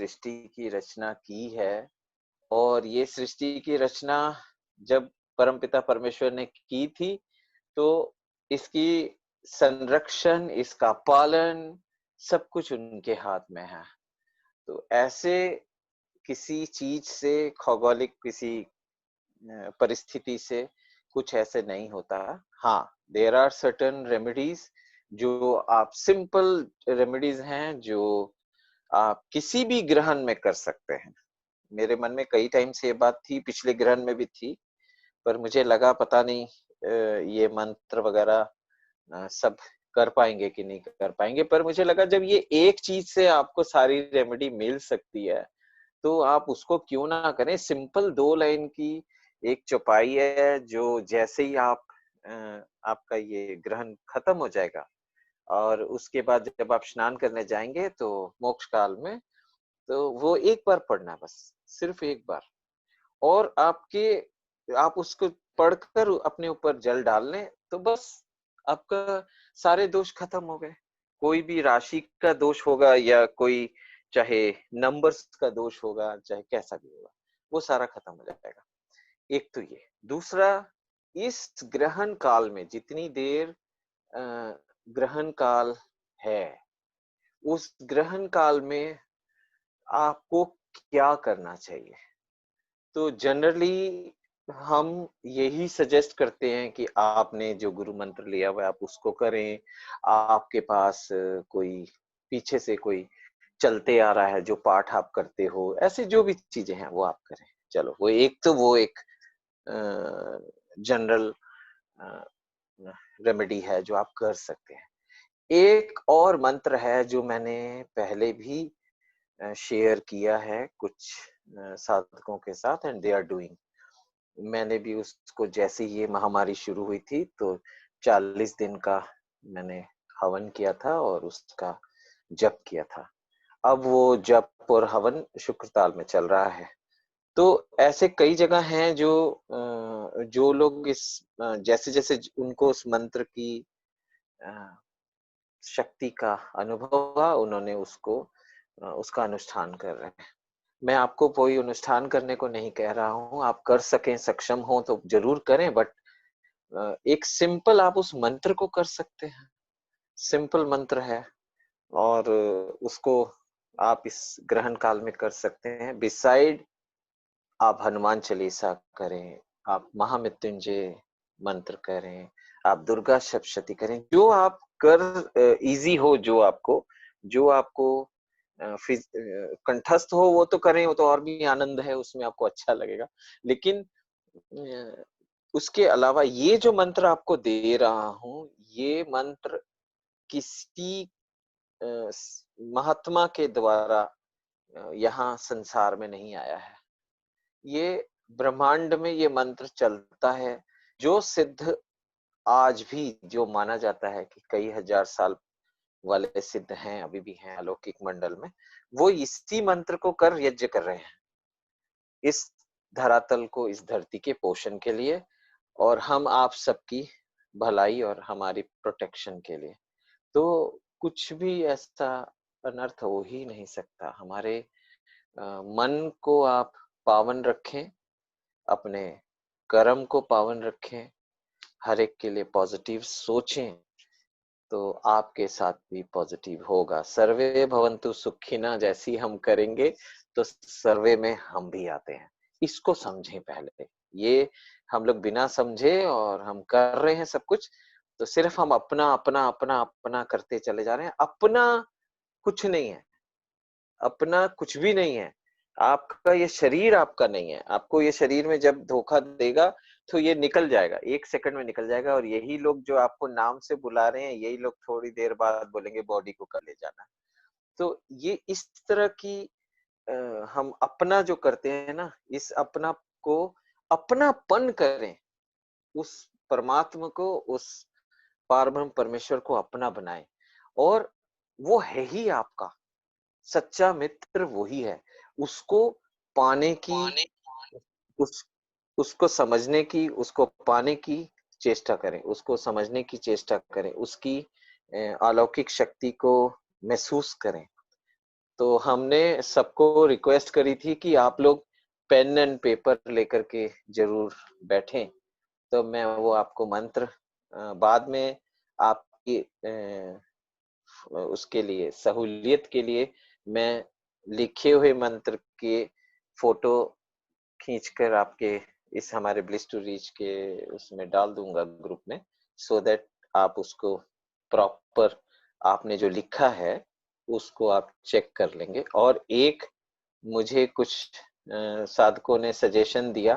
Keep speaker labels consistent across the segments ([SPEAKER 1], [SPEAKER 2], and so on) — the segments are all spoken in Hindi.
[SPEAKER 1] सृष्टि की रचना की है और ये सृष्टि की रचना जब परमपिता परमेश्वर ने की थी, तो इसकी संरक्षण, इसका पालन, सब कुछ उनके हाथ में है। तो ऐसे किसी चीज से, खगोलिक किसी परिस्थिति से कुछ ऐसे नहीं होता। हाँ, देयर आर सर्टेन रेमेडीज जो आप सिंपल रेमेडीज हैं जो आप किसी भी ग्रहण में कर सकते हैं। मेरे मन में कई टाइम से ये बात थी, पिछले ग्रहण में भी थी, पर मुझे लगा पता नहीं ये मंत्र वगैरह सब कर पाएंगे कि नहीं कर पाएंगे। पर मुझे लगा जब ये एक चीज से आपको सारी रेमेडी मिल सकती है, तो आप उसको क्यों ना करें। सिंपल 2 लाइन की एक चौपाई है जो जैसे ही आपका ये ग्रहण खत्म हो जाएगा और उसके बाद जब आप स्नान करने जाएंगे तो मोक्ष काल में, तो वो एक बार पढ़ना, बस सिर्फ एक बार। और आप उसको पढ़कर अपने ऊपर जल डाल लें तो बस आपका सारे दोष खत्म हो गए। कोई भी राशि का दोष होगा या कोई चाहे नंबर्स का दोष होगा, चाहे कैसा भी होगा, वो सारा खत्म हो जाएगा। एक तो ये। दूसरा, इस ग्रहण काल में जितनी देर ग्रहण काल है, उस ग्रहण काल में आपको क्या करना चाहिए। तो जनरली हम यही सजेस्ट करते हैं कि आपने जो गुरु मंत्र लिया हुआ है आप उसको करें। आपके पास कोई पीछे से कोई चलते आ रहा है जो पाठ आप करते हो, ऐसे जो भी चीजें हैं वो आप करें। चलो, वो एक जनरल रेमेडी है जो आप कर सकते हैं। एक और मंत्र है जो मैंने पहले भी शेयर किया है कुछ साधकों के साथ, एंड दे आर डूइंग। मैंने भी उसको, जैसे ही ये महामारी शुरू हुई थी तो 40 दिन का मैंने हवन किया था और उसका जप किया था। अब वो जप और हवन शुक्रताल में चल रहा है। तो ऐसे कई जगह हैं जो लोग जैसे जैसे उनको उस मंत्र की अ, शक्ति का अनुभव हुआ, उन्होंने उसका अनुष्ठान कर रहे हैं। मैं आपको कोई अनुष्ठान करने को नहीं कह रहा हूँ, आप कर सकें, सक्षम हो तो जरूर करें, बट एक सिंपल आप उस मंत्र को कर सकते हैं। सिंपल मंत्र है और उसको आप इस ग्रहण काल में कर सकते हैं। बिसाइड आप हनुमान चालीसा करें, आप महामृत्युंजय मंत्र करें, आप दुर्गा सप्तशती करें, जो आप कर इजी हो, जो आपको कंठस्थ हो वो तो करें, वो तो और भी आनंद है, उसमें आपको अच्छा लगेगा। लेकिन उसके अलावा ये जो मंत्र आपको दे रहा हूँ, ये मंत्र किसी महात्मा के द्वारा यहाँ संसार में नहीं आया है। ये ब्रह्मांड में ये मंत्र चलता है, जो सिद्ध आज भी जो माना जाता है कि कई हजार साल वाले सिद्ध हैं, अभी भी हैं अलौकिक मंडल में, वो इसी मंत्र को कर यज्ञ कर रहे हैं इस धरातल को, इस धरती के पोषण के लिए, और हम आप सबकी भलाई और हमारी प्रोटेक्शन के लिए। तो कुछ भी ऐसा अनर्थ हो ही नहीं सकता। हमारे मन को आप पावन रखें, अपने कर्म को पावन रखें, हर एक के लिए पॉजिटिव सोचें, तो आपके साथ भी पॉजिटिव होगा। सर्वे भवन्तु सुखिनः जैसी हम करेंगे तो सर्वे में हम भी आते हैं। इसको समझें पहले। ये हम लोग बिना समझे और हम कर रहे हैं सब कुछ, तो सिर्फ हम अपना अपना अपना अपना करते चले जा रहे हैं। अपना कुछ नहीं है, अपना कुछ भी नहीं है। आपका ये शरीर आपका नहीं है। आपको ये शरीर में जब धोखा देगा तो ये निकल जाएगा, 1 सेकंड में निकल जाएगा, और यही लोग जो आपको नाम से बुला रहे हैं, यही लोग थोड़ी देर बाद बोलेंगे बॉडी को कर ले जाना। तो ये इस तरह की हम अपना जो करते हैं ना, इस अपना को अपनापन करें, उस परमात्मा को, उस पारब्रह्म परमेश्वर को अपना बनाएं। और वो है ही आपका सच्चा मित्र, वही है। उसको पाने की, उस उसको समझने की, उसको पाने की चेष्टा करें, उसको समझने की चेष्टा करें, उसकी अलौकिक शक्ति को महसूस करें। तो हमने सबको रिक्वेस्ट करी थी कि आप लोग पेन एंड पेपर लेकर के जरूर बैठें। तो मैं वो आपको मंत्र बाद में आपकी उसके लिए सहूलियत के लिए मैं लिखे हुए मंत्र के फोटो खींचकर आपके इस हमारे ब्लिस टू रीच के उसमें डाल दूंगा ग्रुप में, सो दैट आप उसको प्रॉपर आपने जो लिखा है उसको आप चेक कर लेंगे। और एक मुझे कुछ साधकों ने सजेशन दिया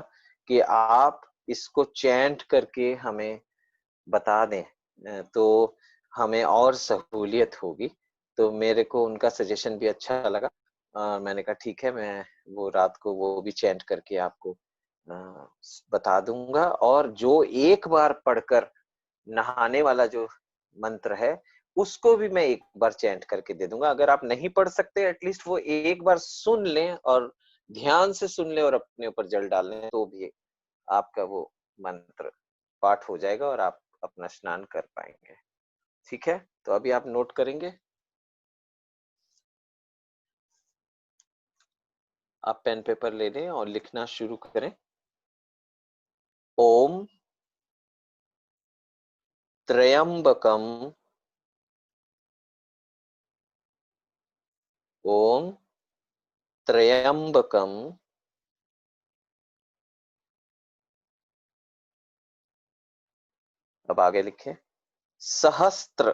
[SPEAKER 1] कि आप इसको चैंट करके हमें बता दें, तो हमें और सहूलियत होगी। तो मेरे को उनका सजेशन भी अच्छा लगा। मैंने कहा ठीक है, मैं वो रात को वो भी चैंट करके आपको बता दूंगा। और जो एक बार पढ़कर नहाने वाला जो मंत्र है उसको भी मैं एक बार चैंट करके दे दूंगा। अगर आप नहीं पढ़ सकते एटलीस्ट वो एक बार सुन लें और ध्यान से सुन लें और अपने ऊपर जल डाल लें, तो भी आपका वो मंत्र पाठ हो जाएगा और आप अपना स्नान कर पाएंगे। ठीक है, तो अभी आप नोट करेंगे। आप पेन पेपर ले लें और लिखना शुरू करें। ओम त्र्यंबकम, ओम त्र्यंबकम, अब आगे लिखें। सहस्त्र,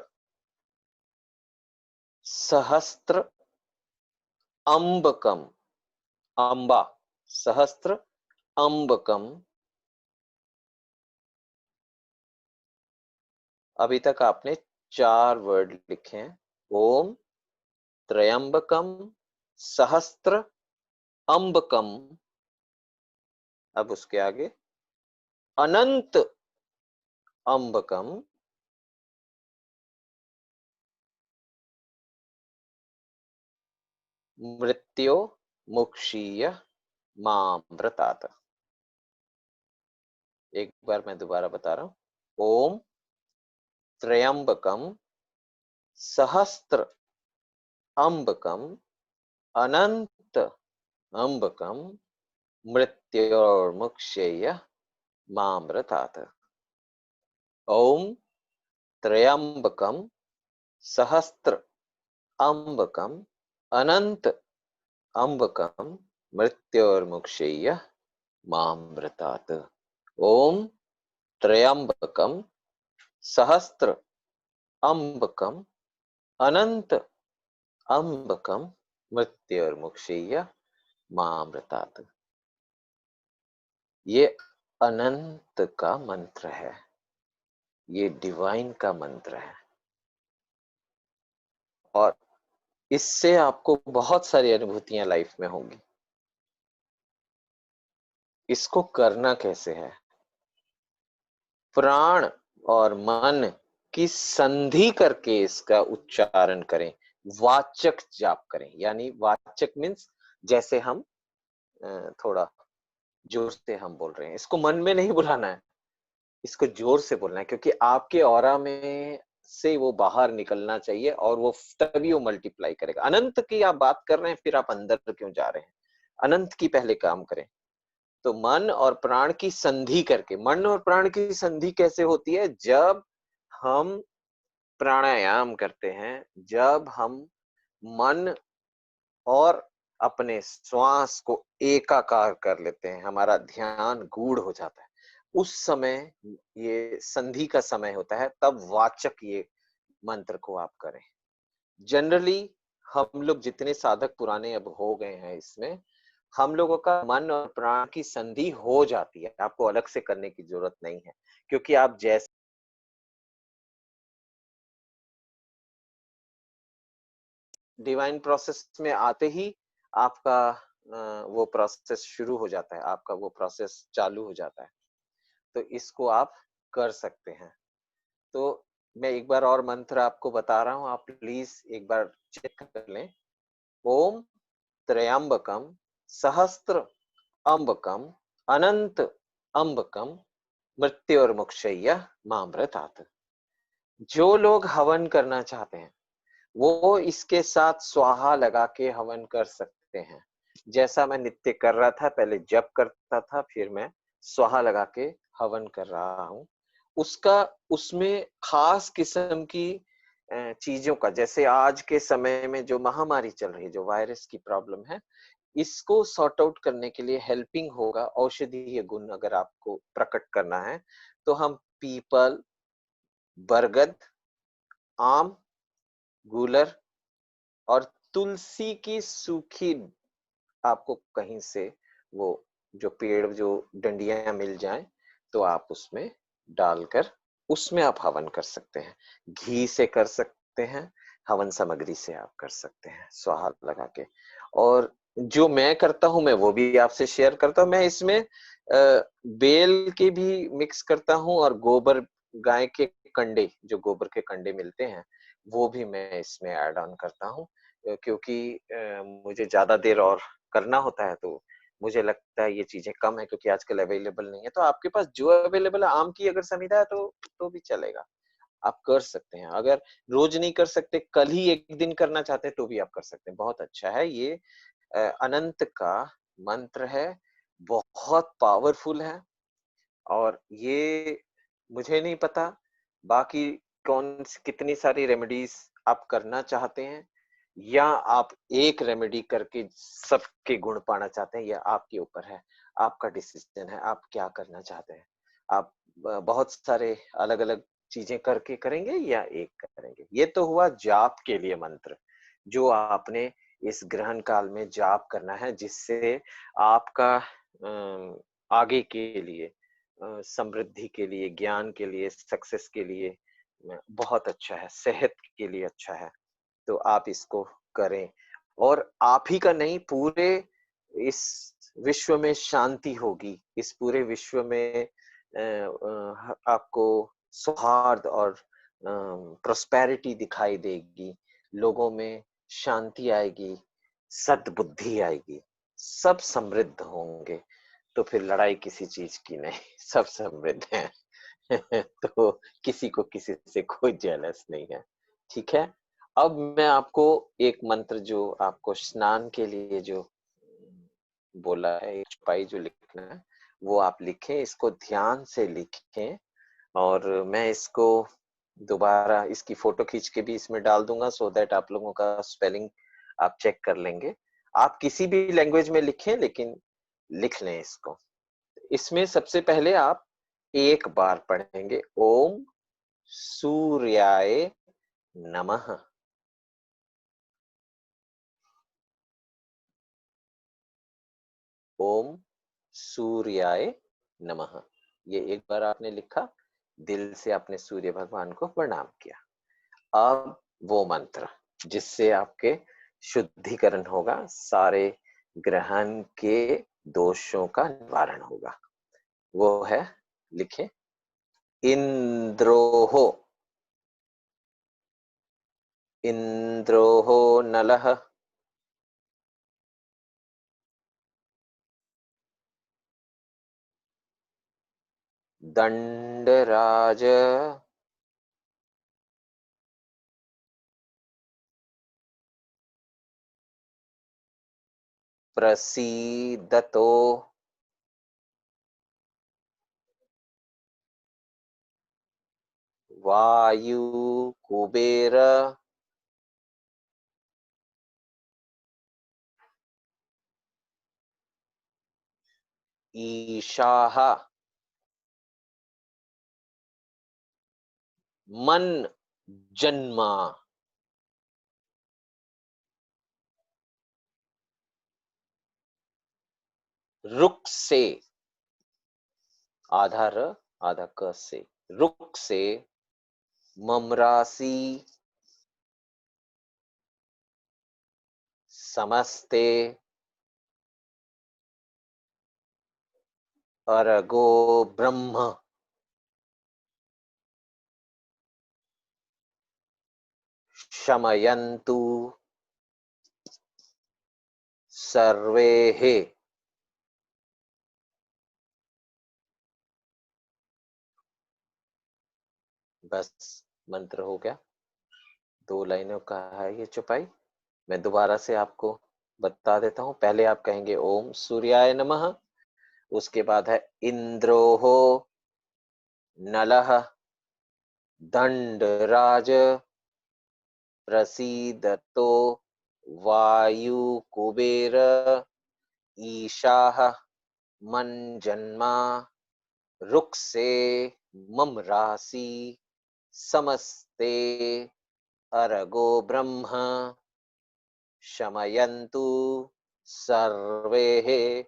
[SPEAKER 1] सहस्त्र अंबकम, अंबा, सहस्त्र अंबकम। अभी तक आपने 4 वर्ड लिखे हैं। ओम त्र्यंबकम सहस्त्र अंबकम। अब उसके आगे अनंत अंबकम, मृत्यो मुक्षीय मामृतात। एक बार मैं दोबारा बता रहा हूं। ओम त्र्यंबकम सहस्त्र अंबकम अनंत अंबकम मृत्योर्मुक्षेय मामृतात। ओम त्र्यंबकम सहस्त्र अंबकम अनंत अंबकम मृत्योर्मुक्षेय मामृतात। ओम त्र्यंबकम सहस्त्र अंबकम अनंत अंबकम मृत्योर्मुक्षेय मामृतात। ये अनंत का मंत्र है, ये डिवाइन का मंत्र है और इससे आपको बहुत सारी अनुभूतियां लाइफ में होंगी। इसको करना कैसे है? प्राण और मन की संधि करके इसका उच्चारण करें, वाचक जाप करें। यानी वाचक मीन्स जैसे हम थोड़ा जोर से हम बोल रहे हैं, इसको मन में नहीं बुलाना है, इसको जोर से बोलना है, क्योंकि आपके ऑरा में से वो बाहर निकलना चाहिए और वो तभी वो मल्टीप्लाई करेगा। अनंत की आप बात कर रहे हैं, फिर आप अंदर क्यों जा रहे हैं? अनंत की पहले काम करें। तो मन और प्राण की संधि करके, मन और प्राण की संधि कैसे होती है? जब हम प्राणायाम करते हैं, जब हम मन और अपने श्वास को एकाकार कर लेते हैं, हमारा ध्यान गूढ़ हो जाता है, उस समय ये संधि का समय होता है, तब वाचक ये मंत्र को आप करें। जनरली हम लोग जितने साधक पुराने अब हो गए हैं, इसमें हम लोगों का मन और प्राण की संधि हो जाती है, आपको अलग से करने की जरूरत नहीं है। क्योंकि आप जैसे डिवाइन प्रोसेस में आते ही आपका वो प्रोसेस शुरू हो जाता है, आपका वो प्रोसेस चालू हो जाता है। तो इसको आप कर सकते हैं। तो मैं एक बार और मंत्र आपको बता रहा हूं, आप प्लीज एक बार चेक कर लें। ओम त्र्यंबकम सहस्त्र अंबकम अनंत अंबकम मृत्योर्मुक्षय्य मामृतात। जो लोग हवन करना चाहते हैं वो इसके साथ स्वाहा लगा के हवन कर सकते हैं। जैसा मैं नित्य कर रहा था, पहले जप करता था, फिर मैं स्वाहा लगा के हवन कर रहा हूँ। उसका उसमें खास किस्म की चीजों का, जैसे आज के समय में जो महामारी चल रही है, जो वायरस की प्रॉब्लम है, इसको सॉर्ट आउट करने के लिए हेल्पिंग होगा औषधीय गुण अगर आपको प्रकट करना है, तो हम पीपल, बरगद, आम, गूलर और तुलसी की सूखी, आपको कहीं से वो जो पेड़ जो डंडियां मिल जाएं, तो आप उसमें डालकर उसमें आप हवन कर सकते हैं। घी से कर सकते हैं, हवन सामग्री से आप कर सकते हैं स्वाहा लगा के। और जो मैं करता हूं, मैं वो भी आपसे शेयर करता हूं। मैं इसमें बेल के भी मिक्स करता हूं, और गोबर, गाय के कंडे, जो गोबर के कंडे मिलते हैं, वो भी मैं इसमें ऐड ऑन करता हूँ। क्योंकि मुझे ज्यादा देर और करना होता है, तो मुझे लगता है ये चीजें कम है, क्योंकि आजकल अवेलेबल नहीं है। तो आपके पास जो अवेलेबल है, आम की अगर संविदा है तो भी चलेगा, आप कर सकते हैं। अगर रोज नहीं कर सकते, कल ही एक दिन करना चाहते हैं, तो भी आप कर सकते हैं। बहुत अच्छा है ये। अनंत का मंत्र है, बहुत पावरफुल है। और ये मुझे नहीं पता बाकी कौन कितनी सारी रेमेडीज आप करना चाहते हैं, या आप एक रेमेडी करके सबके गुण पाना चाहते हैं, यह आपके ऊपर है। आपका डिसीजन है, आप क्या करना चाहते हैं। आप बहुत सारे अलग अलग चीजें करके करेंगे या एक करेंगे। ये तो हुआ जाप के लिए मंत्र, जो आपने इस ग्रहण काल में जाप करना है, जिससे आपका आगे के लिए, समृद्धि के लिए, ज्ञान के लिए, सक्सेस के लिए बहुत अच्छा है, सेहत के लिए अच्छा है। तो आप इसको करें, और आप ही का नहीं, पूरे इस विश्व में शांति होगी। इस पूरे विश्व में आपको सौहार्द और प्रोस्पेरिटी दिखाई देगी। लोगों में शांति आएगी, सद्बुद्धि आएगी, सब समृद्ध होंगे। तो फिर लड़ाई किसी चीज की नहीं, सब समृद्ध हैं। तो किसी को किसी से कोई जेलस नहीं है। ठीक है। अब मैं आपको एक मंत्र, जो आपको स्नान के लिए जो बोला है, एक चौपाई जो लिखना है, वो आप लिखें, इसको ध्यान से लिखें। और मैं इसको दोबारा इसकी फोटो खींच के भी इसमें डाल दूंगा, सो दैट आप लोगों का स्पेलिंग आप चेक कर लेंगे। आप किसी भी लैंग्वेज में लिखें, लेकिन लिख लें इसको। इसमें सबसे पहले आप एक बार पढ़ेंगे, ओम सूर्याय नमः। ओम सूर्याय नमः। ये एक बार आपने लिखा, दिल से आपने सूर्य भगवान को प्रणाम किया। अब वो मंत्र जिससे आपके शुद्धिकरण होगा, सारे ग्रहण के दोषों का निवारण होगा, वो है, लिखे, इंद्रोहो, इंद्रोहो नलः, दंडराज, प्रसीदतो, वायु कुबेर, ईशाः, मन जन्मा, रुक से, आधा र आधा क से, रुक से, ममरासी, समस्ते, अरगो ब्रह्म, शमयन्तु सर्वे, बस मंत्र हो गया। 2 लाइनों का है ये चौपाई। मैं दोबारा से आपको बता देता हूँ। पहले आप कहेंगे ओम सूर्याय नमः, उसके बाद है इंद्रोः नलः दंडराज प्रसीदतो वायुकुबेर ईशाः मञ्जन्मा रुक्से मम राशि समस्ते अर्गो ब्रह्म शमयन्तु सर्वे।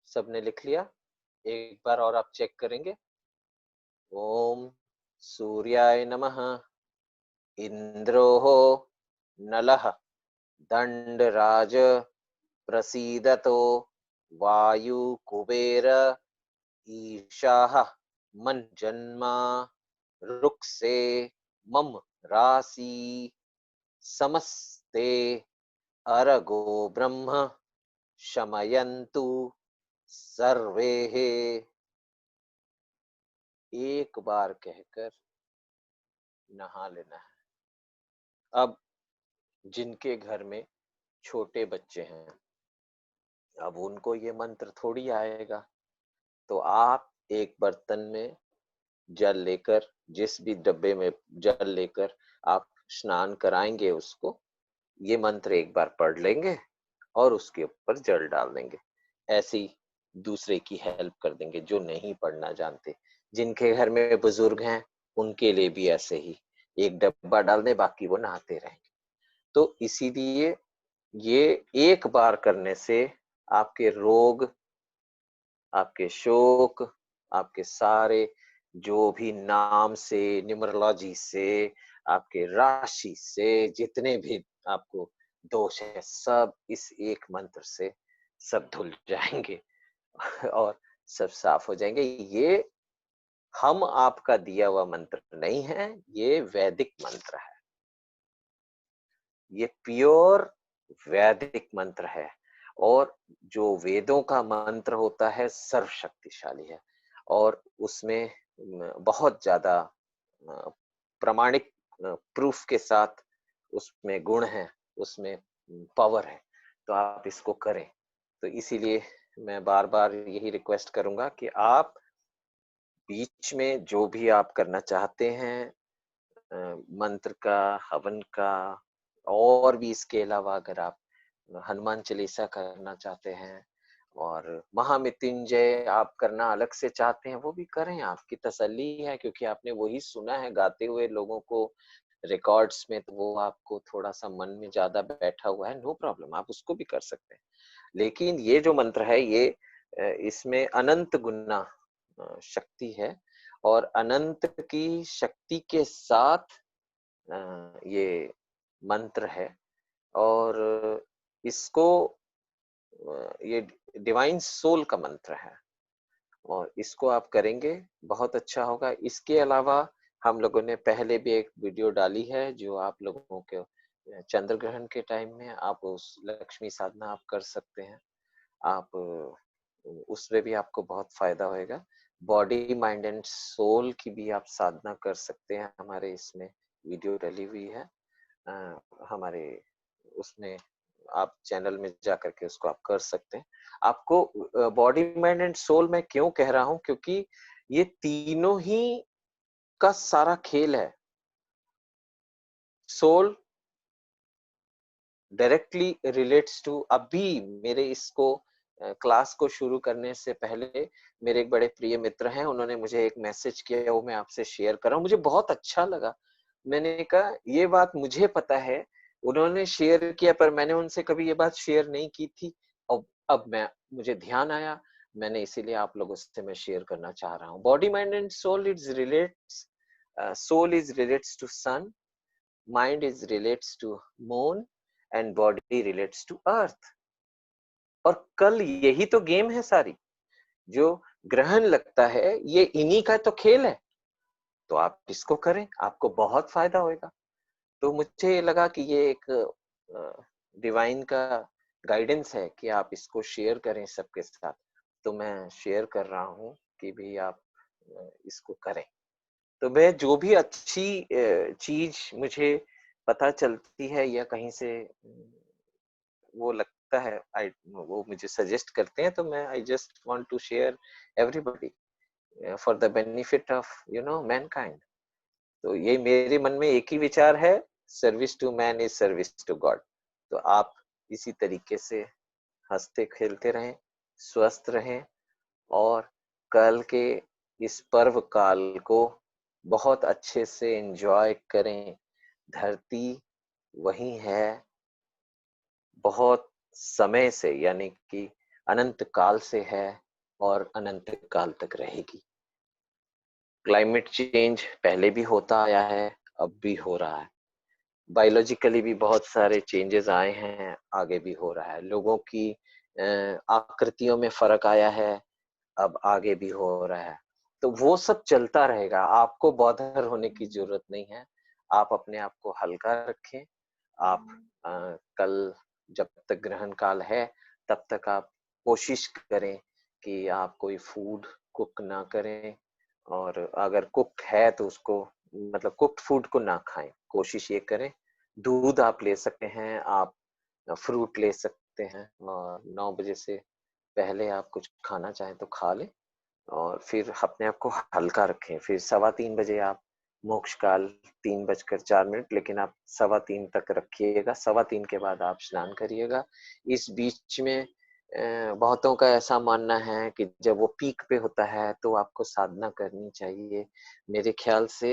[SPEAKER 1] सबने लिख लिया? एक बार और आप चेक करेंगे। ओम सूर्याय नमः, इंद्रोः नलः दंडराज प्रसीदतो वायुकुबेर ईशाः मज्जन्मा रुक्से मम राशि समस्ते अर्गो ब्रह्म शमयन्तु सर्वे। एक बार कहकर नहा लेना है। अब जिनके घर में छोटे बच्चे हैं, अब उनको ये मंत्र थोड़ी आएगा, तो आप एक बर्तन में जल लेकर, जिस भी डब्बे में जल लेकर आप स्नान कराएंगे उसको, ये मंत्र एक बार पढ़ लेंगे और उसके ऊपर जल डाल देंगे। ऐसे ही दूसरे की हेल्प कर देंगे जो नहीं पढ़ना जानते। जिनके घर में बुजुर्ग हैं उनके लिए भी ऐसे ही एक डब्बा डाल दें, बाकी वो नहाते रहेंगे। तो इसीलिए ये एक बार करने से आपके रोग, आपके शोक, आपके सारे जो भी नाम से, न्यूमरोलॉजी से, आपके राशि से जितने भी आपको दोष है, सब इस एक मंत्र से सब धुल जाएंगे और सब साफ हो जाएंगे। ये हम आपका दिया हुआ मंत्र नहीं है, ये वैदिक मंत्र है। ये प्योर वैदिक मंत्र है और जो वेदों का मंत्र होता है सर्वशक्तिशाली है और उसमें बहुत ज्यादा प्रमाणिक प्रूफ के साथ उसमें गुण है, उसमें पावर है। तो आप इसको करें। तो इसीलिए मैं बार बार यही रिक्वेस्ट करूंगा कि आप बीच में जो भी आप करना चाहते हैं, मंत्र का, हवन का, और भी इसके अलावा अगर आप हनुमान चालीसा करना चाहते हैं और महामृत्युंजय आप करना अलग से चाहते हैं, वो भी करें। आपकी तसल्ली है, क्योंकि आपने वही सुना है गाते हुए लोगों को रिकॉर्ड्स में, तो वो आपको थोड़ा सा मन में ज्यादा बैठा हुआ है। नो प्रॉब्लम, आप उसको भी कर सकते हैं। लेकिन ये जो मंत्र है ये इसमें अनंत गुना शक्ति है और अनंत की शक्ति के साथ ये मंत्र है और इसको ये डिवाइन सोल का मंत्र है और इसको आप करेंगे बहुत अच्छा होगा। इसके अलावा हम लोगों ने पहले भी एक वीडियो डाली है जो आप लोगों के चंद्र ग्रहण के टाइम में आप उस लक्ष्मी साधना आप कर सकते हैं। आप उसमें भी आपको बहुत फायदा होएगा। बॉडी माइंड एंड सोल की भी आप साधना कर सकते हैं। हमारे इसमें वीडियो डली हुई है हमारे उसमें, आप चैनल में जा करके उसको आप कर सकते हैं। आपको बॉडी माइंड एंड सोल मैं क्यों कह रहा हूं, क्योंकि ये तीनों ही का सारा खेल है। सोल डायरेक्टली रिलेट्स टू, अभी मेरे इसको क्लास को शुरू करने से पहले मेरे एक बड़े प्रिय मित्र हैं, उन्होंने मुझे एक मैसेज किया, वो मैं आपसे शेयर कर रहा हूँ। मुझे बहुत अच्छा लगा। मैंने कहा ये बात मुझे पता है, उन्होंने शेयर किया, पर मैंने उनसे कभी ये बात शेयर नहीं की थी। अब मैं मुझे ध्यान आया, मैंने इसीलिए आप लोगों से मैं शेयर करना चाह रहा हूँ। Body mind and soul is relates, soul is relates to sun, mind is relates to moon and body relates to earth। और कल यही तो गेम है सारी, जो ग्रहण लगता है ये इन्हीं का तो खेल है। तो आप इसको करें, आपको बहुत फायदा होगा। तो मुझे लगा कि ये एक डिवाइन का गाइडेंस है कि आप इसको शेयर करें सबके साथ, तो मैं शेयर कर रहा हूँ कि भई आप इसको करें। तो मैं जो भी अच्छी चीज़ मुझे पता चलती है या कहीं से वो लगता है वो मुझे सजेस्ट करते हैं, तो मैं I just want to share everybody for the benefit of mankind. तो ये मेरे मन में एक ही विचार है, service to man is service to God. तो आप इसी तरीके से हंसते खेलते रहें, स्वस्थ रहें और कल के इस पर्व काल को बहुत अच्छे से एंजॉय करें। धरती वही है, बहुत समय से, यानी कि अनंत काल से है और अनंत काल तक रहेगी। क्लाइमेट चेंज पहले भी होता आया है, अब भी हो रहा है। बायोलॉजिकली भी बहुत सारे चेंजेस आए हैं, आगे भी हो रहा है। लोगों की आकृतियों में फर्क आया है, अब आगे भी हो रहा है। तो वो सब चलता रहेगा, आपको बॉदर होने की जरूरत नहीं है। आप अपने आप को हल्का रखें। आप कल जब तक ग्रहण काल है तब तक आप कोशिश करें कि आप कोई फूड कुक ना करें, और अगर कुक है तो उसको मतलब कुक्ड फूड को ना खाएं। कोशिश ये करें, दूध आप ले सकते हैं, आप फ्रूट ले सकते हैं, और 9 बजे से पहले आप कुछ खाना चाहें तो खा लें और फिर अपने आप को हल्का रखें। फिर 3:15 बजे आप मोक्ष काल, 3:04, लेकिन आप 3:15 तक रखिएगा। 3:15 के बाद आप स्नान करिएगा। इस बीच में बहुतों का ऐसा मानना है कि जब वो पीक पे होता है तो आपको साधना करनी चाहिए। मेरे ख्याल से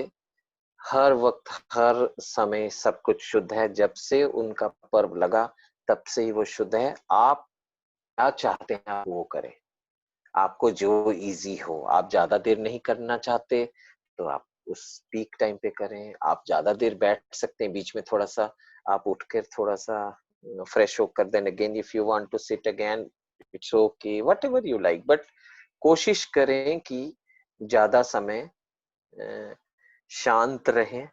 [SPEAKER 1] हर वक्त, हर समय सब कुछ शुद्ध है। जब से उनका पर्व लगा तब से ही वो शुद्ध है। आप क्या चाहते हैं आप वो करें। आपको जो इजी हो, आप ज्यादा देर नहीं करना चाहते तो आप उस पीक टाइम पे करें। आप ज्यादा देर बैठ सकते हैं, बीच में थोड़ा सा आप उठकर थोड़ा सा फ्रेश होकर then again if you want to sit again, it's okay, whatever you like, but कोशिश करें कि ज्यादा समय अ, शांत रहें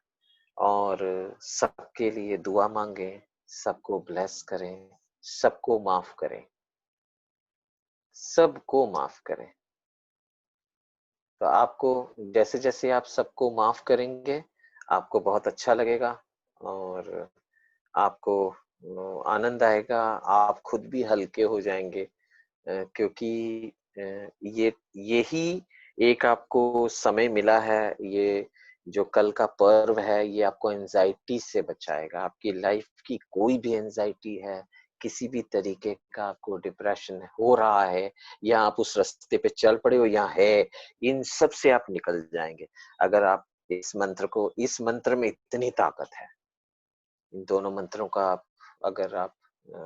[SPEAKER 1] और सबके लिए दुआ मांगें, सबको ब्लेस करें, सबको माफ करें, सबको माफ करें। तो आपको जैसे-जैसे आप सबको माफ करेंगे, आपको बहुत अच्छा लगेगा और आपको आनंद आएगा, आप खुद भी हल्के हो जाएँगे। क्योंकि ये यही एक आपको समय मिला है, ये जो कल का पर्व है, ये आपको एंग्ज़ायटी से बचाएगा। आपकी लाइफ़ की कोई भी एंग्ज़ायटी है, किसी भी तरीके का आपको डिप्रेशन हो रहा है या आप उस रास्ते पे चल पड़े हो या है, इन सब से आप निकल जाएँगे। अगर आप इस मंत्र में इतनी ताकत है। इन दोनों मंत्रों का आप अगर आप अ,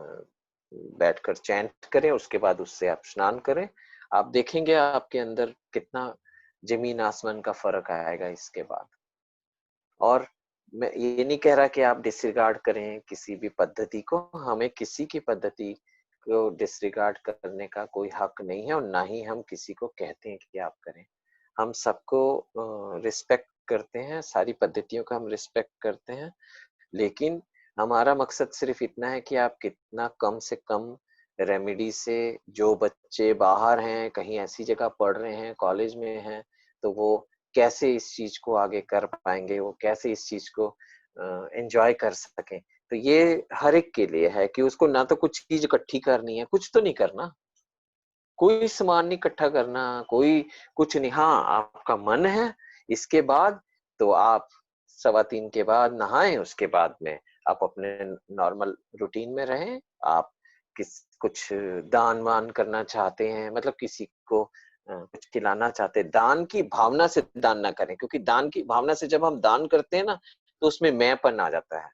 [SPEAKER 1] बैठकर चैंट करें, उसके बाद उससे आप स्नान करें, आप देखेंगे आपके अंदर कितना ज़मीन आसमान का फ़र्क आएगा इसके बाद। और मैं ये नहीं कह रहा कि आप डिसरिगार्ड करें किसी भी पद्धति को, हमें किसी की पद्धति को डिसरिगार्ड करने का कोई हक नहीं है और ना ही हम किसी को कहते हैं कि आप करें। हम सबको रिस्पेक्ट करते हैं, सारी पद्धतियों का हम रिस्पेक्ट करते हैं, लेकिन हमारा मकसद सिर्फ इतना है कि आप कितना कम से कम रेमेडी से, जो बच्चे बाहर हैं, कहीं ऐसी जगह पढ़ रहे हैं, कॉलेज में हैं, तो वो कैसे इस चीज को आगे कर पाएंगे, वो कैसे इस चीज को एंजॉय कर सकें। तो ये हर एक के लिए है कि उसको ना तो कुछ चीज इकट्ठी करनी है, कुछ तो नहीं करना, कोई सामान नहीं इकट्ठा करना, कोई कुछ नहीं। हाँ, आपका मन है, इसके बाद तो आप 3:15 के बाद नहाएँ, उसके बाद में आप अपने नॉर्मल रूटीन में रहें। आप कुछ दान-वान करना चाहते हैं, मतलब किसी को कुछ खिलाना चाहते हैं, दान की भावना से दान ना करें, क्योंकि दान की भावना से जब हम दान करते हैं ना, तो उसमें मैंपन आ जाता है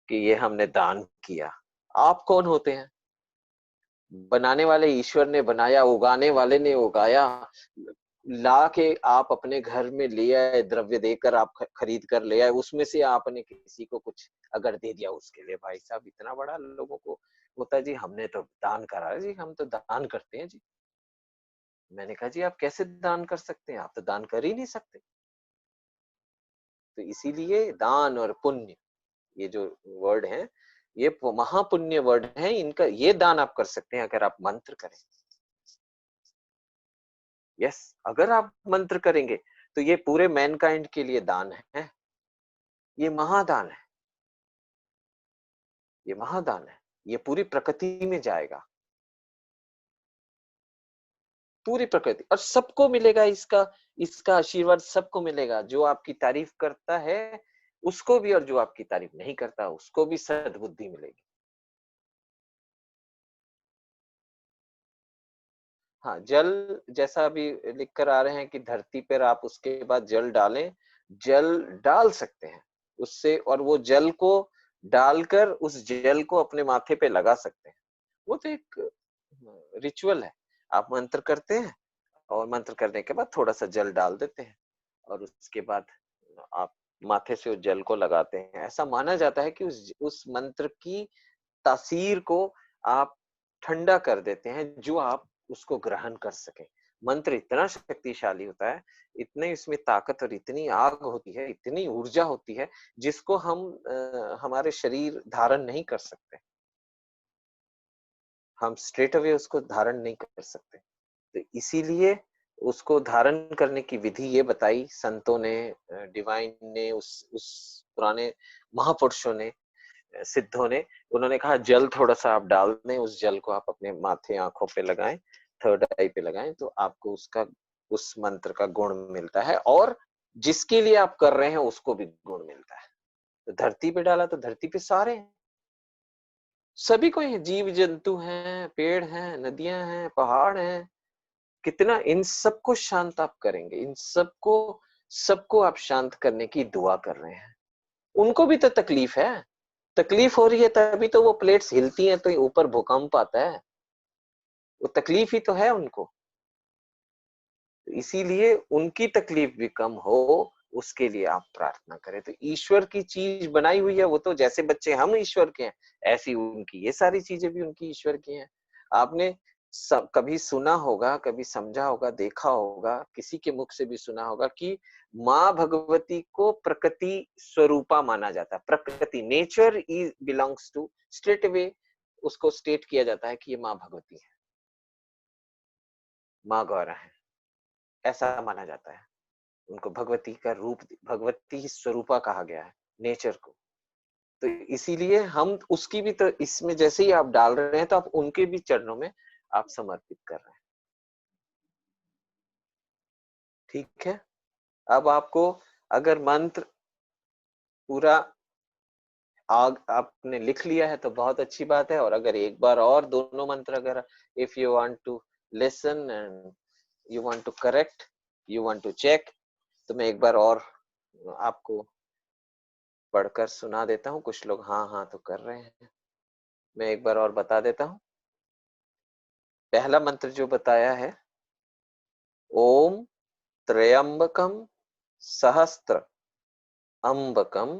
[SPEAKER 1] कि ये हमने दान किया। आप कौन होते हैं? बनाने वाले ईश्वर ने बनाया, उगाने वाले ने उगाया, ला के आप अपने घर में ले आए, द्रव्य देकर आप खरीद कर ले आए, उसमें से आपने किसी को कुछ अगर दे दिया, उसके लिए भाई साहब इतना बड़ा लोगों को होता है जी, हमने तो दान करा है जी, हम तो दान करते हैं जी। मैंने कहा जी आप कैसे दान कर सकते हैं? आप तो दान कर ही नहीं सकते। तो इसीलिए दान और पुण्य, ये जो वर्ड है, ये महापुण्य वर्ड है, इनका ये दान आप कर सकते हैं अगर आप मंत्र करें। यस, अगर आप मंत्र करेंगे तो ये पूरे मैनकाइंड के लिए दान है, ये महादान है, ये महादान है, ये पूरी प्रकृति में जाएगा, पूरी प्रकृति, और सबको मिलेगा इसका, इसका आशीर्वाद सबको मिलेगा। जो आपकी तारीफ करता है उसको भी, और जो आपकी तारीफ नहीं करता उसको भी सद्बुद्धि मिलेगी। हाँ, जल जैसा अभी लिख कर आ रहे हैं कि धरती पर आप उसके बाद जल डालें, जल डाल सकते हैं उससे, और वो जल को डालकर उस जल को अपने माथे पे लगा सकते हैं। वो तो एक रिचुअल है। आप मंत्र करते हैं और मंत्र करने के बाद थोड़ा सा जल डाल देते हैं और उसके बाद आप माथे से उस जल को लगाते हैं। ऐसा माना जाता है कि उस मंत्र की तासीर को आप ठंडा कर देते हैं, जो आप उसको ग्रहण कर सकें। मंत्र इतना शक्तिशाली होता है, इतने इसमें ताकत और इतनी आग होती है, इतनी ऊर्जा होती है, जिसको हम हमारे शरीर धारण नहीं कर सकते। हम स्ट्रेट अवे उसको धारण नहीं कर सकते। तो इसीलिए उसको धारण करने की विधि ये बताई संतों ने, डिवाइन ने, उस पुराने महापुरुषों ने, सिद्धों ने। उन्होंने कहा जल थोड़ा सा आप डाल दें, उस जल को आप अपने माथे आंखों पे लगाएं, थर्ड आई पे लगाएं, तो आपको उसका, उस मंत्र का गुण मिलता है, और जिसके लिए आप कर रहे हैं उसको भी गुण मिलता है। तो धरती पे डाला तो धरती पे सारे हैं, सभी को ही, जीव जंतु हैं, पेड़ हैं, नदियां हैं, पहाड़ हैं, कितना इन सबको शांत आप करेंगे, इन सबको, सबको आप शांत करने की दुआ कर रहे हैं। उनको भी तो तकलीफ है, तकलीफ हो रही है तभी तो वो प्लेट्स हिलती हैं, तो ऊपर भूकंप आता है, वो तकलीफ ही तो है उनको। इसीलिए उनकी तकलीफ भी कम हो, उसके लिए आप प्रार्थना करें। तो ईश्वर की चीज बनाई हुई है, वो तो जैसे बच्चे हम ईश्वर के हैं, ऐसी उनकी ये सारी चीजें भी उनकी ईश्वर की हैं। आपने कभी सुना होगा, कभी समझा होगा, देखा होगा, किसी के मुख से भी सुना होगा कि माँ भगवती को प्रकृति स्वरूपा माना जाता है। प्रकृति, nature is belongs to, straight away उसको स्टेट किया जाता है कि ये माँ भगवती है, माँ गौरा है, ऐसा माना जाता है। उनको भगवती का रूप, भगवती स्वरूपा कहा गया है नेचर को। तो इसीलिए हम उसकी भी, तो इसमें जैसे ही आप डाल रहे हैं तो आप उनके भी चरणों में आप समर्पित कर रहे हैं। ठीक है, अब आपको अगर मंत्र पूरा आग आपने लिख लिया है तो बहुत अच्छी बात है, और अगर एक बार और दोनों मंत्र, अगर if you want to listen and you want to correct, you want to check, तो मैं एक बार और आपको पढ़कर सुना देता हूँ। कुछ लोग हाँ हाँ तो कर रहे हैं, मैं एक बार और बता देता हूँ। पहला मंत्र जो बताया है, ओम त्र्यंबकम सहस्त्र अम्बकम